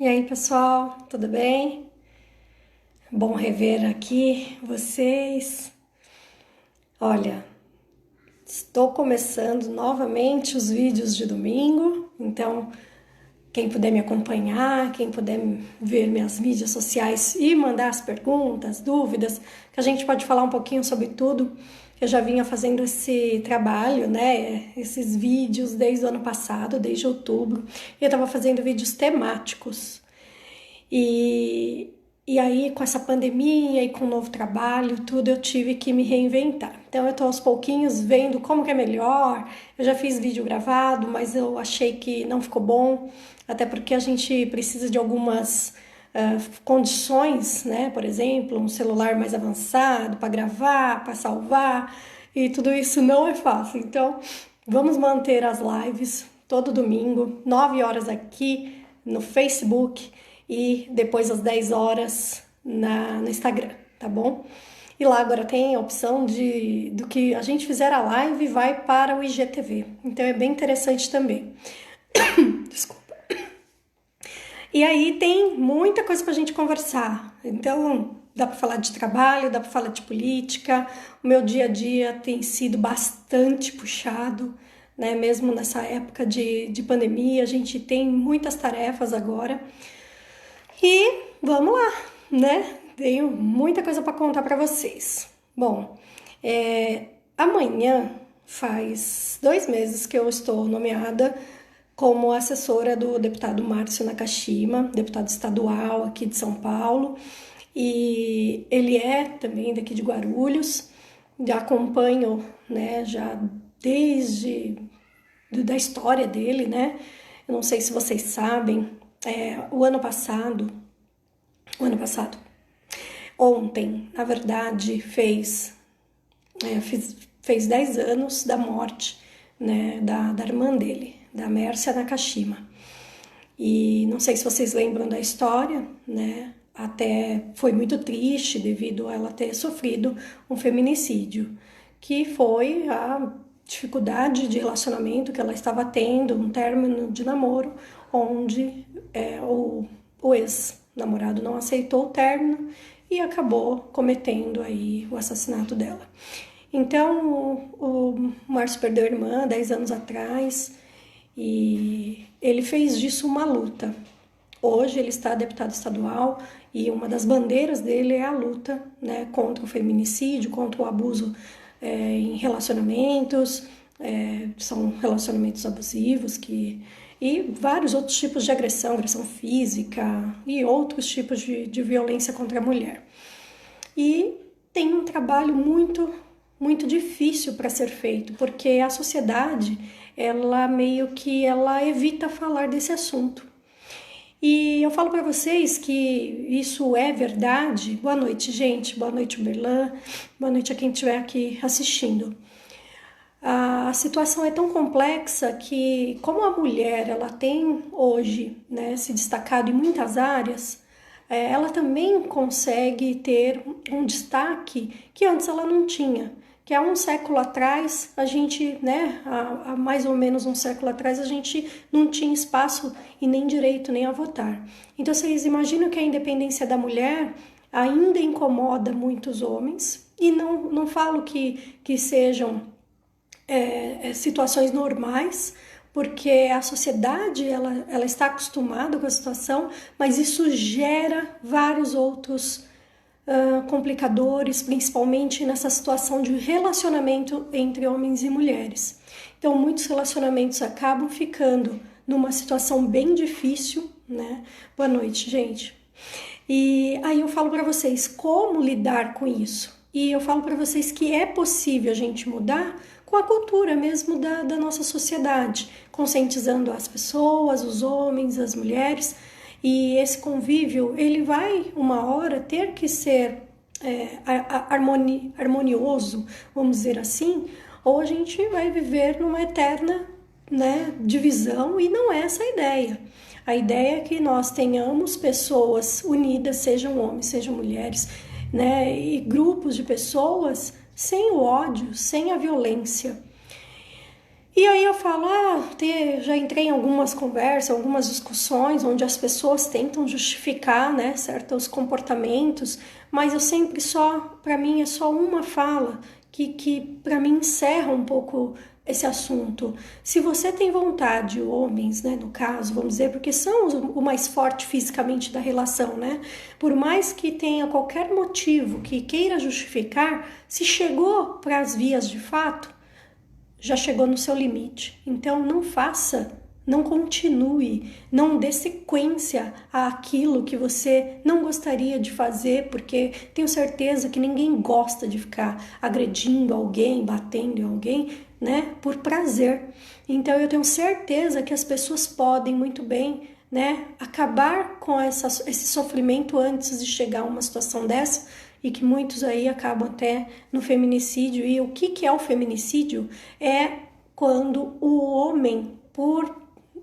E aí, pessoal, tudo bem? Bom rever aqui vocês. Olha, estou começando novamente os vídeos de domingo, então quem puder me acompanhar, quem puder ver minhas mídias sociais e mandar as perguntas, dúvidas, que a gente pode falar um pouquinho sobre tudo. Eu já vinha fazendo esse trabalho, né, esses vídeos desde o ano passado, desde outubro, e eu estava fazendo vídeos temáticos. E aí, com essa pandemia e com o novo trabalho, tudo, eu tive que me reinventar. Então, eu tô aos pouquinhos vendo como que é melhor. Eu já fiz vídeo gravado, mas eu achei que não ficou bom, até porque a gente precisa de algumas condições, né? Por exemplo, um celular mais avançado para gravar, para salvar, e tudo isso não é fácil. Então, vamos manter as lives todo domingo, 9 horas aqui no Facebook, e depois às 10 horas no Instagram, tá bom? E lá agora tem a opção do que a gente fizer a live vai para o IGTV, então é bem interessante também. Desculpa. E aí tem muita coisa pra gente conversar, então dá para falar de trabalho, dá para falar de política. O meu dia a dia tem sido bastante puxado, né? Mesmo nessa época de pandemia, a gente tem muitas tarefas agora. E vamos lá, né? Tenho muita coisa para contar para vocês. Bom, amanhã faz 2 meses que eu estou nomeada como assessora do deputado Márcio Nakashima, deputado estadual aqui de São Paulo, e ele é também daqui de Guarulhos. Já acompanho, né, já desde da história dele, né? Eu não sei se vocês sabem, o ano passado, ontem, na verdade, fez 10 anos da morte, né, da irmã dele, da Mércia Nakashima. E não sei se vocês lembram da história, né? Até foi muito triste devido a ela ter sofrido um feminicídio, que foi a dificuldade de relacionamento que ela estava tendo, um término de namoro, onde o ex-namorado não aceitou o término e acabou cometendo aí o assassinato dela. Então, o Márcio perdeu a irmã 10 anos atrás e ele fez disso uma luta. Hoje ele está deputado estadual e uma das bandeiras dele é a luta, né, contra o feminicídio, contra o abuso em relacionamentos, são relacionamentos abusivos e vários outros tipos de agressão física e outros tipos de violência contra a mulher. E tem um trabalho muito difícil para ser feito, porque a sociedade, ela meio que evita falar desse assunto. E eu falo para vocês que isso é verdade. Boa noite, gente. Boa noite, Berlan. Boa noite a quem estiver aqui assistindo. A situação é tão complexa que, como a mulher ela tem hoje, né, se destacado em muitas áreas, ela também consegue ter um destaque que antes ela não tinha. Que há um século atrás, a gente, né, há mais ou menos um século atrás, a gente não tinha espaço e nem direito nem a votar. Então, vocês imaginam que a independência da mulher ainda incomoda muitos homens, e não falo que sejam situações normais, porque a sociedade ela está acostumada com a situação, mas isso gera vários outros complicadores, principalmente nessa situação de relacionamento entre homens e mulheres. Então, muitos relacionamentos acabam ficando numa situação bem difícil, né? Boa noite, gente. E aí eu falo para vocês como lidar com isso. E eu falo para vocês que é possível a gente mudar com a cultura mesmo da nossa sociedade, conscientizando as pessoas, os homens, as mulheres. E esse convívio, ele vai, uma hora, ter que ser harmonioso, vamos dizer assim, ou a gente vai viver numa eterna, né, divisão, e não é essa a ideia. A ideia é que nós tenhamos pessoas unidas, sejam homens, sejam mulheres, né, e grupos de pessoas sem o ódio, sem a violência. E aí eu falo, já entrei em algumas conversas, algumas discussões onde as pessoas tentam justificar, né, certos comportamentos, mas eu sempre para mim é só uma fala que para mim encerra um pouco esse assunto. Se você tem vontade, homens, né, no caso, vamos dizer, porque são o mais forte fisicamente da relação, né, por mais que tenha qualquer motivo que queira justificar, se chegou para as vias de fato, já chegou no seu limite. Então não faça, não continue, não dê sequência àquilo que você não gostaria de fazer, porque tenho certeza que ninguém gosta de ficar agredindo alguém, batendo em alguém, né, por prazer. Então eu tenho certeza que as pessoas podem muito bem, né, acabar com esse sofrimento antes de chegar a uma situação dessa, e que muitos aí acabam até no feminicídio. E o que é o feminicídio? É quando o homem, por,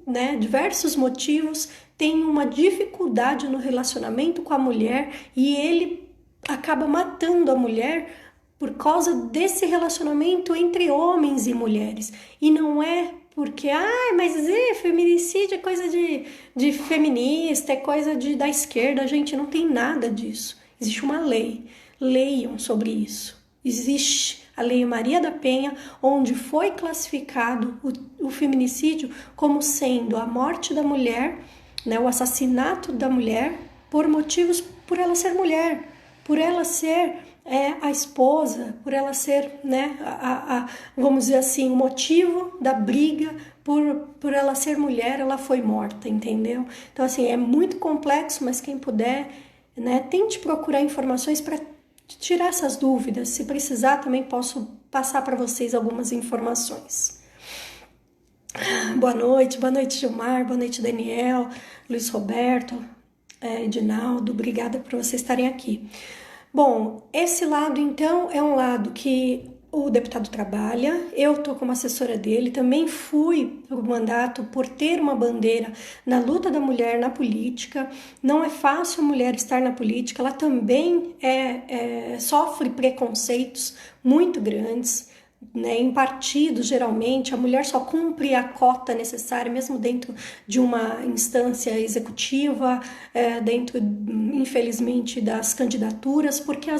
né, diversos motivos, tem uma dificuldade no relacionamento com a mulher e ele acaba matando a mulher por causa desse relacionamento entre homens e mulheres. E não é porque, mas feminicídio é coisa de feminista, é coisa da esquerda. Gente, não tem nada disso. Existe uma lei. Leiam sobre isso. Existe a Lei Maria da Penha, onde foi classificado o feminicídio como sendo a morte da mulher, né, o assassinato da mulher por motivos, por ela ser mulher, por ela ser a esposa, por ela ser, né, vamos dizer assim, o motivo da briga, por ela ser mulher, ela foi morta, entendeu? Então, assim, é muito complexo, mas quem puder, né, tente procurar informações para tirar essas dúvidas. Se precisar, também posso passar para vocês algumas informações. Boa noite Gilmar, boa noite Daniel, Luiz Roberto, Edinaldo, obrigada por vocês estarem aqui. Bom, esse lado então é um lado que o deputado trabalha, eu estou como assessora dele, também fui para o mandato por ter uma bandeira na luta da mulher na política. Não é fácil a mulher estar na política, ela também sofre preconceitos muito grandes, né? Em partidos, geralmente, a mulher só cumpre a cota necessária, mesmo dentro de uma instância executiva, dentro, infelizmente, das candidaturas, porque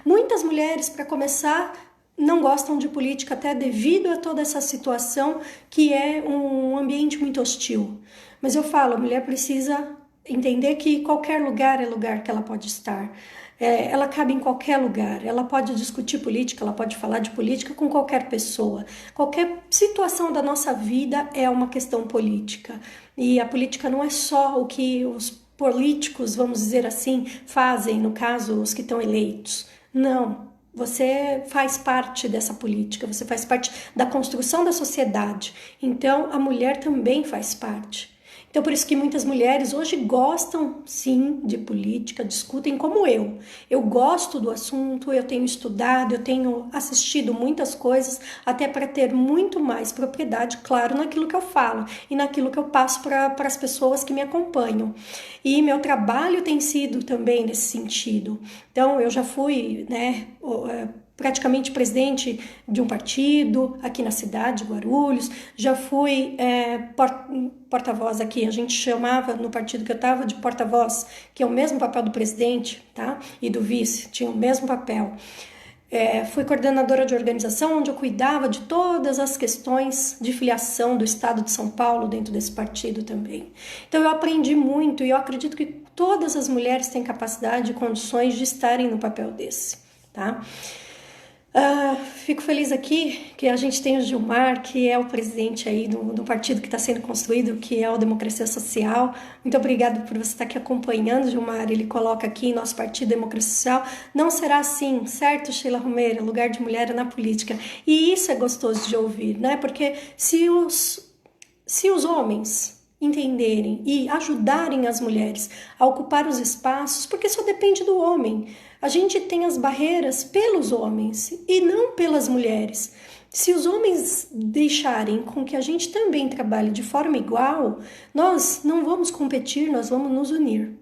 muitas mulheres, para começar, não gostam de política até devido a toda essa situação que é um ambiente muito hostil. Mas eu falo, a mulher precisa entender que qualquer lugar é lugar que ela pode estar. Ela cabe em qualquer lugar, ela pode discutir política, ela pode falar de política com qualquer pessoa. Qualquer situação da nossa vida é uma questão política. E a política não é só o que os políticos, vamos dizer assim, fazem, no caso, os que estão eleitos. Não. Você faz parte dessa política, você faz parte da construção da sociedade. Então, a mulher também faz parte. Então, por isso que muitas mulheres hoje gostam, sim, de política, discutem como eu. Eu gosto do assunto, eu tenho estudado, eu tenho assistido muitas coisas, até para ter muito mais propriedade, claro, naquilo que eu falo e naquilo que eu passo para as pessoas que me acompanham. E meu trabalho tem sido também nesse sentido. Então, eu já fui, né, praticamente presidente de um partido aqui na cidade de Guarulhos, já fui porta-voz aqui, a gente chamava no partido que eu estava de porta-voz, que é o mesmo papel do presidente, tá? E do vice, tinha o mesmo papel. Fui coordenadora de organização, onde eu cuidava de todas as questões de filiação do estado de São Paulo dentro desse partido também. Então eu aprendi muito e eu acredito que todas as mulheres têm capacidade e condições de estarem no papel desse, tá? Fico feliz aqui que a gente tem o Gilmar, que é o presidente aí do partido que está sendo construído, que é o Democracia Social. Muito obrigada por você estar aqui acompanhando, Gilmar. Ele coloca aqui nosso partido Democracia Social. Não será assim, certo, Sheila Romeira? Lugar de mulher na política. E isso é gostoso de ouvir, né? Porque se os homens entenderem e ajudarem as mulheres a ocupar os espaços, porque só depende do homem. A gente tem as barreiras pelos homens e não pelas mulheres. Se os homens deixarem com que a gente também trabalhe de forma igual, nós não vamos competir, nós vamos nos unir.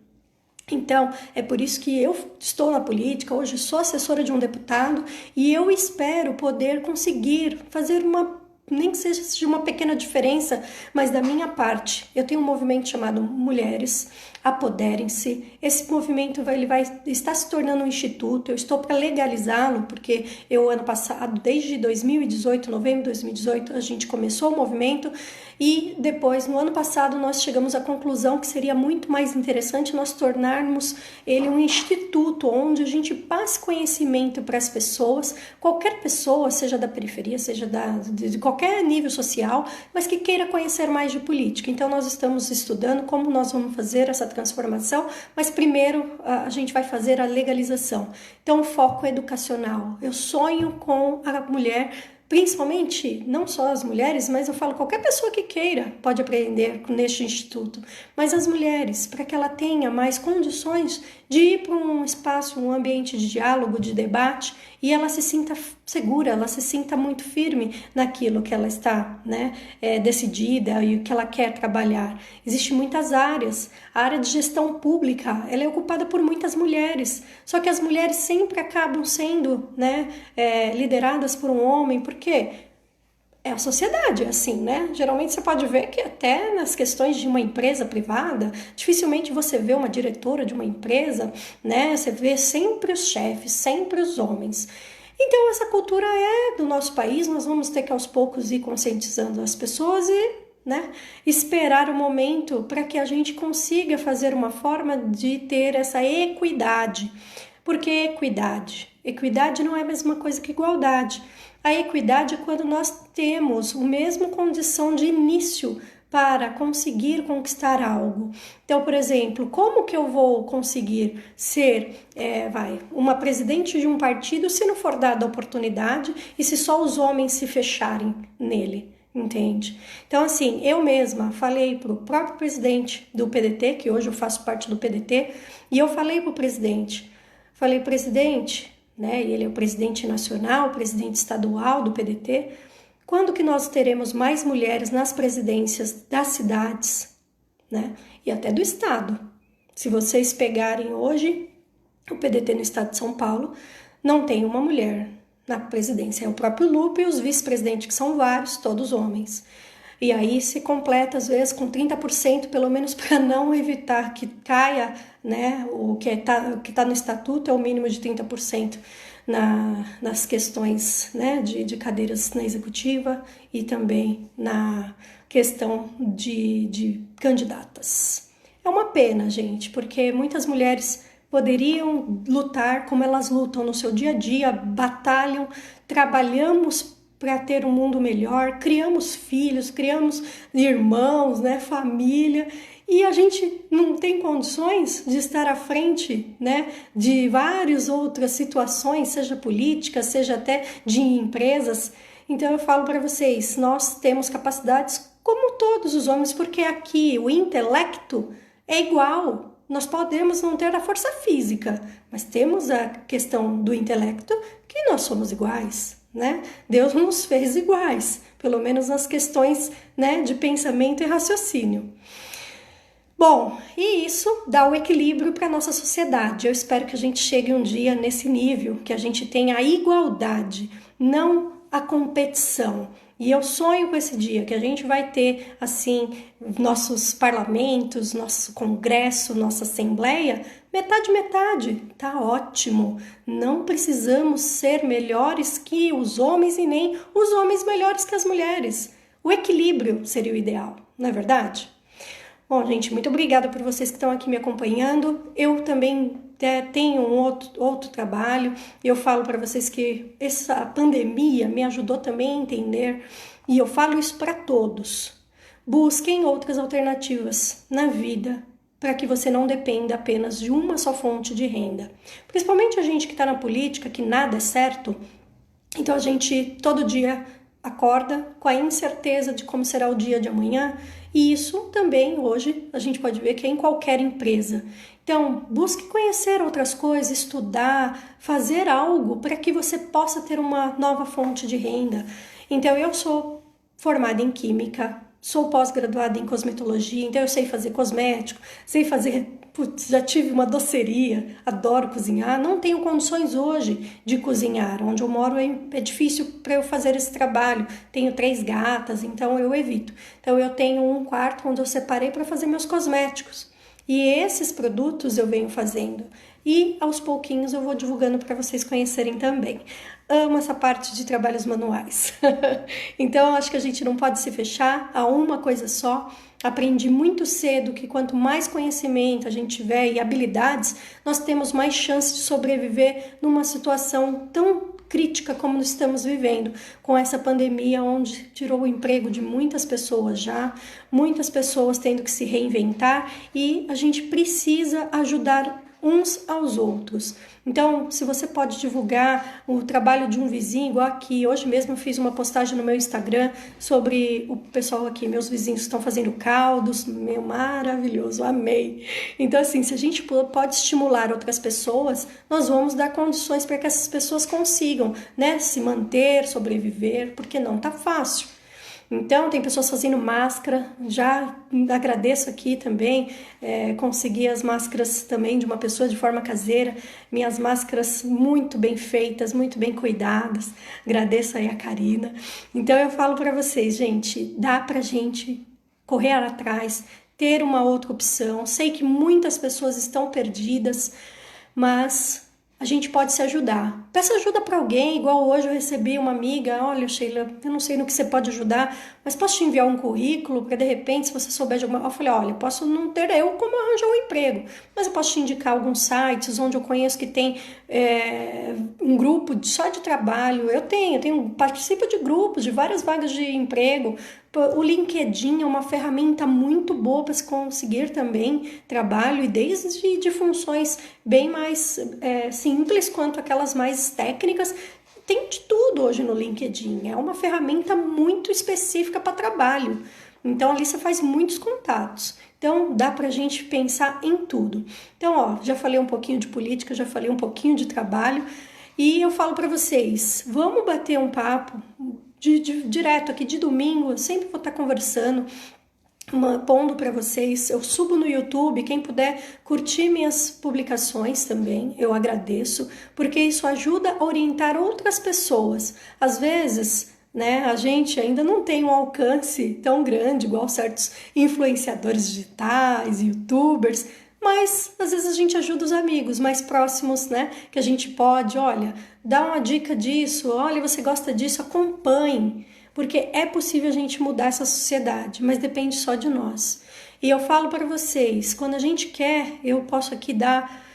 Então, é por isso que eu estou na política, hoje sou assessora de um deputado e eu espero poder conseguir fazer uma nem que seja de uma pequena diferença, mas da minha parte. Eu tenho um movimento chamado Mulheres Apoderem-se. Esse movimento ele vai estar se tornando um instituto. Eu estou para legalizá-lo, porque eu, ano passado, desde 2018, novembro de 2018, a gente começou o movimento, e depois, no ano passado, nós chegamos à conclusão que seria muito mais interessante nós tornarmos ele um instituto, onde a gente passe conhecimento para as pessoas, qualquer pessoa, seja da periferia, seja de qualquer nível social, mas que queira conhecer mais de política. Então, nós estamos estudando como nós vamos fazer essa transformação, mas primeiro a gente vai fazer a legalização. Então, o foco é educacional. Eu sonho com a mulher, principalmente, não só as mulheres, mas eu falo qualquer pessoa que queira pode aprender neste instituto, mas as mulheres, para que ela tenha mais condições de ir para um espaço, um ambiente de diálogo, de debate, e ela se sinta segura, ela se sinta muito firme naquilo que ela está, decidida e o que ela quer trabalhar. Existem muitas áreas. A área de gestão pública, ela é ocupada por muitas mulheres, só que as mulheres sempre acabam sendo, lideradas por um homem. Por quê? É a sociedade, é assim, né? Geralmente você pode ver que até nas questões de uma empresa privada, dificilmente você vê uma diretora de uma empresa, né? Você vê sempre os chefes, sempre os homens. Então, essa cultura é do nosso país, nós vamos ter que aos poucos ir conscientizando as pessoas e, esperar o momento para que a gente consiga fazer uma forma de ter essa equidade. Por que equidade? Equidade não é a mesma coisa que igualdade. A equidade é quando nós temos a mesma condição de início para conseguir conquistar algo. Então, por exemplo, como que eu vou conseguir ser uma presidente de um partido se não for dada a oportunidade e se só os homens se fecharem nele? Entende? Então, assim, eu mesma falei para o próprio presidente do PDT, que hoje eu faço parte do PDT, e eu falei para o presidente, e ele é o presidente nacional, o presidente estadual do PDT, quando que nós teremos mais mulheres nas presidências das cidades, e até do estado? Se vocês pegarem hoje, o PDT no estado de São Paulo não tem uma mulher na presidência, é o próprio Lupe e os vice-presidentes, que são vários, todos homens. E aí se completa, às vezes, com 30%, pelo menos para não evitar que caia, o que está no estatuto é o mínimo de 30% nas questões, de cadeiras na executiva e também na questão de candidatas. É uma pena, gente, porque muitas mulheres poderiam lutar como elas lutam no seu dia a dia, batalham, trabalhamos para ter um mundo melhor, criamos filhos, criamos irmãos, família, e a gente não tem condições de estar à frente, de várias outras situações, seja política, seja até de empresas. Então eu falo para vocês, nós temos capacidades como todos os homens, porque aqui o intelecto é igual. Nós podemos não ter a força física, mas temos a questão do intelecto que nós somos iguais. Deus nos fez iguais, pelo menos nas questões, de pensamento e raciocínio. Bom, e isso dá o equilíbrio para a nossa sociedade. Eu espero que a gente chegue um dia nesse nível, que a gente tenha a igualdade, não a competição. E eu sonho com esse dia, que a gente vai ter, assim, nossos parlamentos, nosso congresso, nossa assembleia, metade, tá ótimo. Não precisamos ser melhores que os homens e nem os homens melhores que as mulheres. O equilíbrio seria o ideal, não é verdade? Bom, gente, muito obrigada por vocês que estão aqui me acompanhando. Eu também tenho um outro trabalho. Eu falo para vocês que essa pandemia me ajudou também a entender, e eu falo isso para todos. Busquem outras alternativas na vida, para que você não dependa apenas de uma só fonte de renda. Principalmente a gente que está na política, que nada é certo. Então a gente todo dia acorda com a incerteza de como será o dia de amanhã, e isso também hoje a gente pode ver que é em qualquer empresa. Então, busque conhecer outras coisas, estudar, fazer algo para que você possa ter uma nova fonte de renda. Então, eu sou formada em química, sou pós-graduada em cosmetologia, então eu sei fazer cosmético, sei fazer putz, já tive uma doceria, adoro cozinhar, não tenho condições hoje de cozinhar. Onde eu moro é difícil para eu fazer esse trabalho. Tenho 3 gatas, então eu evito. Então eu tenho um quarto onde eu separei para fazer meus cosméticos. E esses produtos eu venho fazendo. E aos pouquinhos eu vou divulgando para vocês conhecerem também. Amo essa parte de trabalhos manuais. Então acho que a gente não pode se fechar a uma coisa só. Aprendi muito cedo que quanto mais conhecimento a gente tiver e habilidades, nós temos mais chance de sobreviver numa situação tão crítica como nós estamos vivendo, com essa pandemia onde tirou o emprego de muitas pessoas já, muitas pessoas tendo que se reinventar, e a gente precisa ajudar uns aos outros. Então, se você pode divulgar o trabalho de um vizinho, igual aqui, hoje mesmo eu fiz uma postagem no meu Instagram sobre o pessoal aqui, meus vizinhos estão fazendo caldos, meu, maravilhoso, amei. Então, assim, se a gente pode estimular outras pessoas, nós vamos dar condições para que essas pessoas consigam, né, se manter, sobreviver, porque não tá fácil. Então, tem pessoas fazendo máscara, já agradeço aqui também, consegui as máscaras também de uma pessoa de forma caseira, minhas máscaras muito bem feitas, muito bem cuidadas, agradeço aí a Karina. Então, eu falo para vocês, gente, dá pra gente correr atrás, ter uma outra opção. Sei que muitas pessoas estão perdidas, mas a gente pode se ajudar. Peça ajuda para alguém, igual hoje eu recebi uma amiga, olha, Sheila, eu não sei no que você pode ajudar, mas posso te enviar um currículo, porque de repente, se você souber de alguma... Eu falei, olha, posso não ter eu como arranjar um emprego, mas eu posso te indicar alguns sites onde eu conheço que tem um grupo só de trabalho. Eu participo de grupos, de várias vagas de emprego. O LinkedIn é uma ferramenta muito boa para se conseguir também trabalho, e desde de funções bem mais simples quanto aquelas mais técnicas. Tem de tudo hoje no LinkedIn, é uma ferramenta muito específica para trabalho. Então ali você faz muitos contatos. Então dá pra gente pensar em tudo. Então, ó, já falei um pouquinho de política, já falei um pouquinho de trabalho, e eu falo para vocês, vamos bater um papo direto aqui de domingo. Eu sempre vou estar conversando, pondo para vocês. Eu subo no YouTube, quem puder curtir minhas publicações também, eu agradeço, porque isso ajuda a orientar outras pessoas. Às vezes, né, a gente ainda não tem um alcance tão grande igual certos influenciadores digitais, youtubers, mas às vezes a gente ajuda os amigos mais próximos, né, que a gente pode, olha, dá uma dica disso, olha, você gosta disso, acompanhe, porque é possível a gente mudar essa sociedade, mas depende só de nós. E eu falo para vocês, quando a gente quer, eu posso aqui dar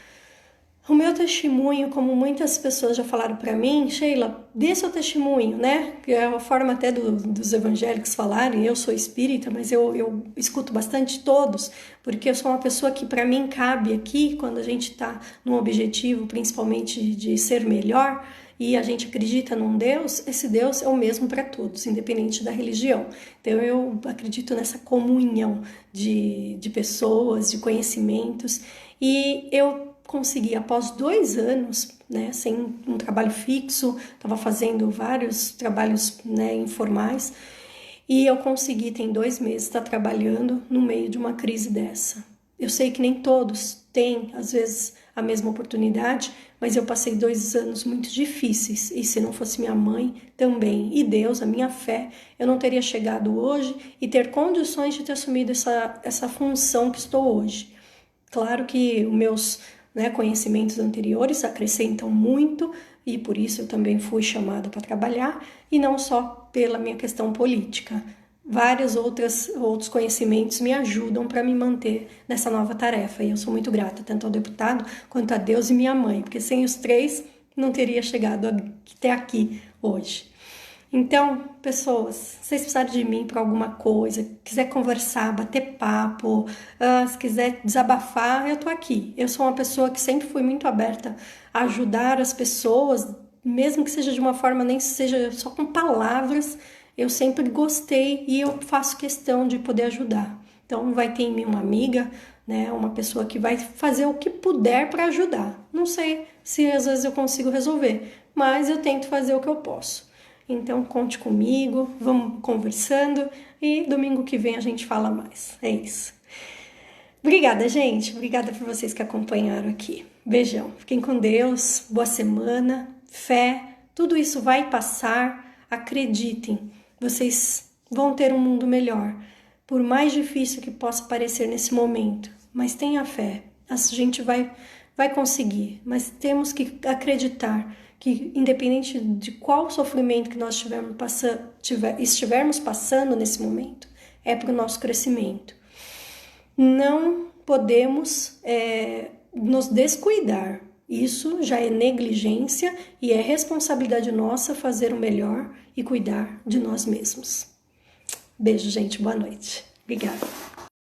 o meu testemunho, como muitas pessoas já falaram para mim, Sheila, dê seu testemunho, né? Que é a forma até dos evangélicos falarem, eu sou espírita, mas eu escuto bastante todos, porque eu sou uma pessoa que para mim cabe aqui, quando a gente está num objetivo, principalmente de ser melhor, e a gente acredita num Deus, esse Deus é o mesmo para todos, independente da religião. Então eu acredito nessa comunhão de pessoas, de conhecimentos, e eu consegui, após 2 anos, né, sem um trabalho fixo, estava fazendo vários trabalhos, né, informais, e eu consegui, tem 2 meses, estar trabalhando no meio de uma crise dessa. Eu sei que nem todos têm, às vezes, a mesma oportunidade, mas eu passei 2 anos muito difíceis, e se não fosse minha mãe também, e Deus, a minha fé, eu não teria chegado hoje e ter condições de ter assumido essa função que estou hoje. Claro que os meus, né, conhecimentos anteriores acrescentam muito, e por isso eu também fui chamada para trabalhar, e não só pela minha questão política. Vários outros conhecimentos me ajudam para me manter nessa nova tarefa, e eu sou muito grata tanto ao deputado quanto a Deus e minha mãe, porque sem os 3 não teria chegado até aqui hoje. Então, pessoas, se vocês precisarem de mim para alguma coisa, quiser conversar, bater papo, se quiser desabafar, eu tô aqui. Eu sou uma pessoa que sempre fui muito aberta a ajudar as pessoas, mesmo que seja de uma forma, nem seja só com palavras, eu sempre gostei e eu faço questão de poder ajudar. Então, vai ter em mim uma amiga, né, uma pessoa que vai fazer o que puder para ajudar. Não sei se às vezes eu consigo resolver, mas eu tento fazer o que eu posso. Então, conte comigo, vamos conversando, e domingo que vem a gente fala mais. É isso. Obrigada, gente. Obrigada por vocês que acompanharam aqui. Beijão. Fiquem com Deus. Boa semana. Fé. Tudo isso vai passar. Acreditem. Vocês vão ter um mundo melhor. Por mais difícil que possa parecer nesse momento. Mas tenha fé. A gente vai conseguir. Mas temos que acreditar que, independente de qual sofrimento que nós estivermos passando nesse momento, é para o nosso crescimento. Não podemos nos descuidar. Isso já é negligência e é responsabilidade nossa fazer o melhor e cuidar de nós mesmos. Beijo, gente. Boa noite. Obrigada.